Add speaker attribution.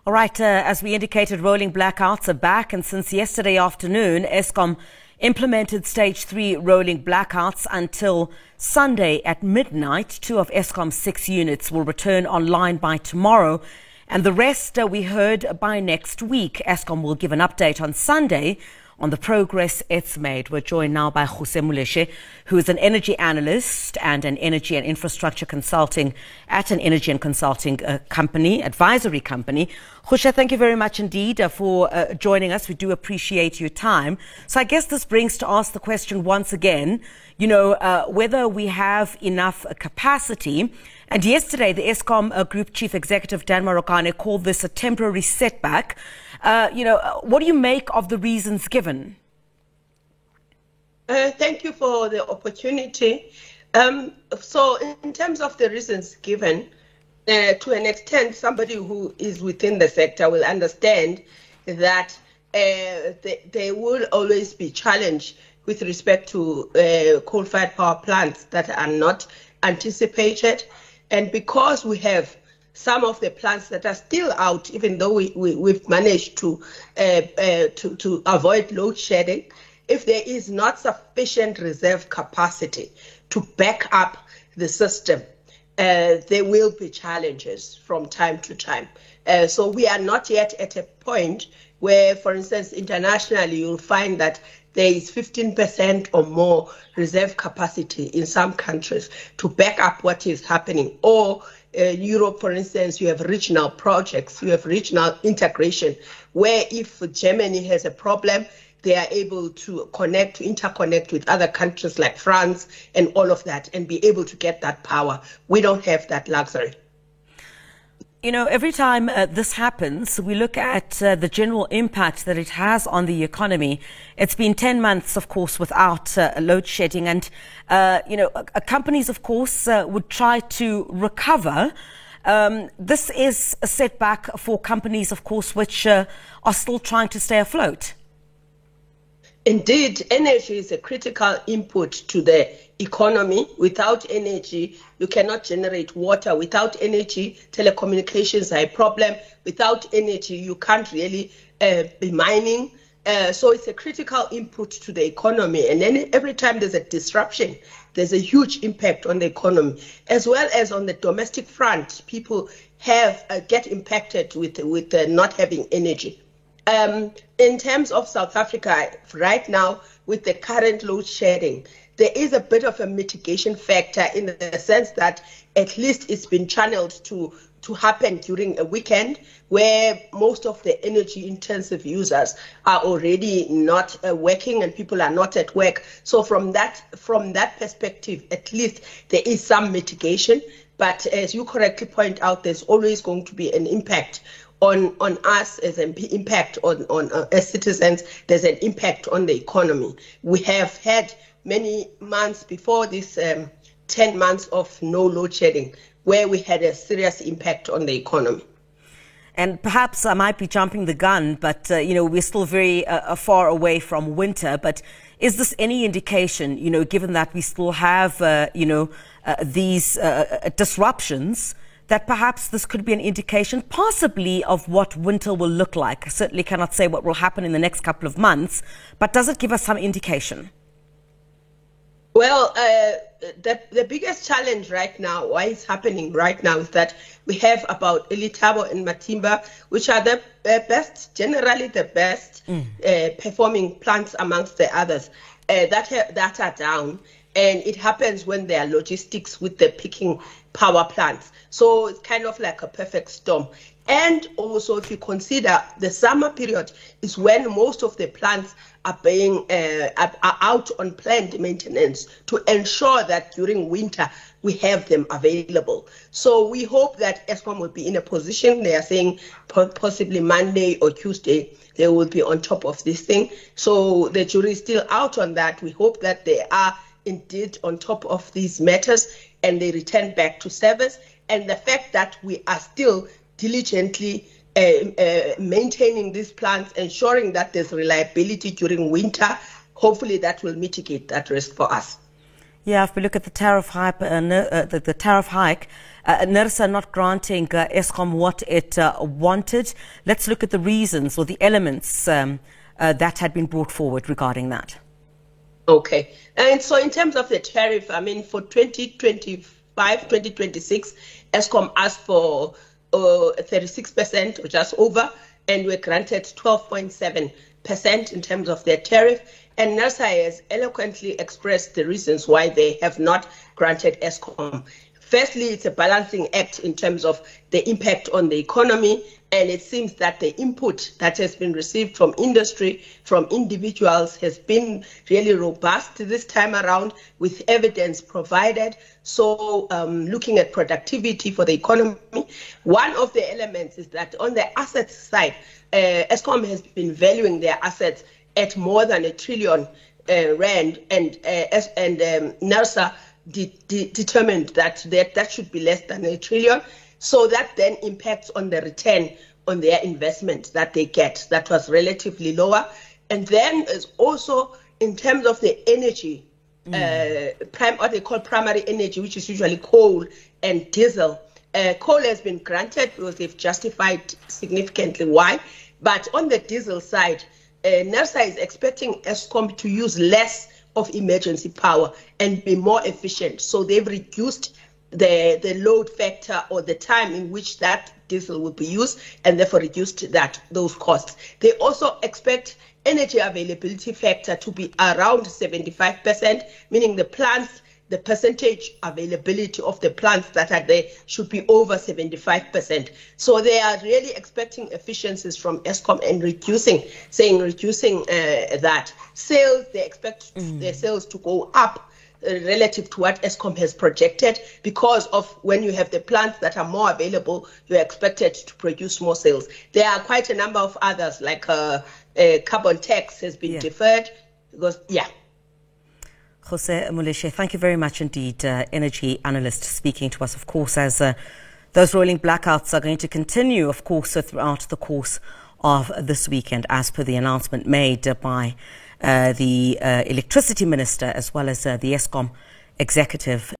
Speaker 1: All right, as we indicated, rolling blackouts are back, and since yesterday afternoon, Eskom implemented stage 3 rolling blackouts until Sunday at midnight. 2 of Eskom's 6 units will return online by tomorrow, and the rest we heard by next week. Eskom will give an update on Sunday on the progress it's made. We're joined now by Jose Muleshe, who is an energy analyst and an energy and infrastructure consulting at an energy and consulting company, advisory company. Jose, thank you very much indeed for joining us. We do appreciate your time. So I guess this brings to ask the question once again, whether we have enough capacity. And yesterday, the Eskom Group Chief Executive Dan Marokane called this a temporary setback. What do you make of the reasons given?
Speaker 2: Thank you for the opportunity. So in terms of the reasons given, to an extent, somebody who is within the sector will understand that there will always be challenge with respect to coal-fired power plants that are not anticipated. And because we have some of the plants that are still out, even though we've managed to avoid load shedding, if there is not sufficient reserve capacity to back up the system, there will be challenges from time to time. So we are not yet at a point where, for instance, internationally, you'll find that there is 15% or more reserve capacity in some countries to back up what is happening. Or Europe, for instance, you have regional projects, you have regional integration, where if Germany has a problem, they are able to interconnect with other countries like France and all of that and be able to get that power. We don't have that luxury.
Speaker 1: Every time this happens, we look at the general impact that it has on the economy. It's been 10 months, of course, without load shedding. And, companies, of course, would try to recover. This is a setback for companies, of course, which are still trying to stay afloat.
Speaker 2: Indeed, energy is a critical input to the economy. Without energy, you cannot generate water. Without energy, telecommunications are a problem. Without energy, you can't really be mining. So it's a critical input to the economy. And then every time there's a disruption, there's a huge impact on the economy. As well as on the domestic front, people get impacted with not having energy. In terms of South Africa, right now, with the current load shedding, there is a bit of a mitigation factor in the sense that at least it's been channeled to happen during a weekend where most of the energy intensive users are already not working and people are not at work. So from that perspective, at least there is some mitigation. But as you correctly point out, there's always going to be an impact on us as an impact on as citizens. There's an impact on the economy. We have had many months before this 10 months of no load shedding where we had a serious impact on the economy.
Speaker 1: And perhaps I might be jumping the gun, but we're still very far away from winter. But is this any indication, given that we still have these disruptions, that perhaps this could be an indication possibly of what winter will look like? I certainly cannot say what will happen in the next couple of months, but does it give us some indication?
Speaker 2: Well, the biggest challenge right now, why it's happening right now, is that we have about eLitabo and Matimba, which are the best, generally the best performing plants amongst the others, that are down. And it happens when there are logistics with the peaking power plants. So it's kind of like a perfect storm. And also, if you consider the summer period is when most of the plants are being are out on planned maintenance to ensure that during winter we have them available. So we hope that Eskom will be in a position, they are saying possibly Monday or Tuesday, they will be on top of this thing. So the jury is still out on that. We hope that they are indeed on top of these matters and they return back to service. And the fact that we are still diligently maintaining these plants, ensuring that there's reliability during winter, hopefully that will mitigate that risk for us.
Speaker 1: Yeah, if we look at the tariff hike, NERSA not granting Eskom what it wanted. Let's look at the reasons or the elements that had been brought forward regarding that.
Speaker 2: Okay. And so in terms of the tariff, I mean, for 2025, 2026, Eskom asked for 36% or just over, and were granted 12.7% in terms of their tariff. And NERSA has eloquently expressed the reasons why they have not granted Eskom. Firstly, it's a balancing act in terms of the impact on the economy, and it seems that the input that has been received from industry, from individuals, has been really robust this time around, with evidence provided. So looking at productivity for the economy, one of the elements is that on the assets side, Eskom has been valuing their assets at more than R1 trillion, and NERSA determined that should be less than R1 trillion. So that then impacts on the return on their investment that they get. That was relatively lower. And then is also in terms of the energy, what they call primary energy, which is usually coal and diesel. Coal has been granted because they've justified significantly why. But on the diesel side, NERSA is expecting Eskom to use less of emergency power and be more efficient. So they've reduced the load factor or the time in which that diesel will be used, and therefore reduced those costs. They also expect energy availability factor to be around 75%, meaning the percentage availability of the plants that are there should be over 75%. So they are really expecting efficiencies from Eskom and reducing that. Sales, they expect their sales to go up relative to what Eskom has projected, because of when you have the plants that are more available, you're expected to produce more sales. There are quite a number of others, like carbon tax has been deferred, because,
Speaker 1: Jose Molefe, thank you very much indeed, energy analyst, speaking to us, of course, as those rolling blackouts are going to continue, of course, throughout the course of this weekend, as per the announcement made by the electricity minister, as well as the Eskom executive.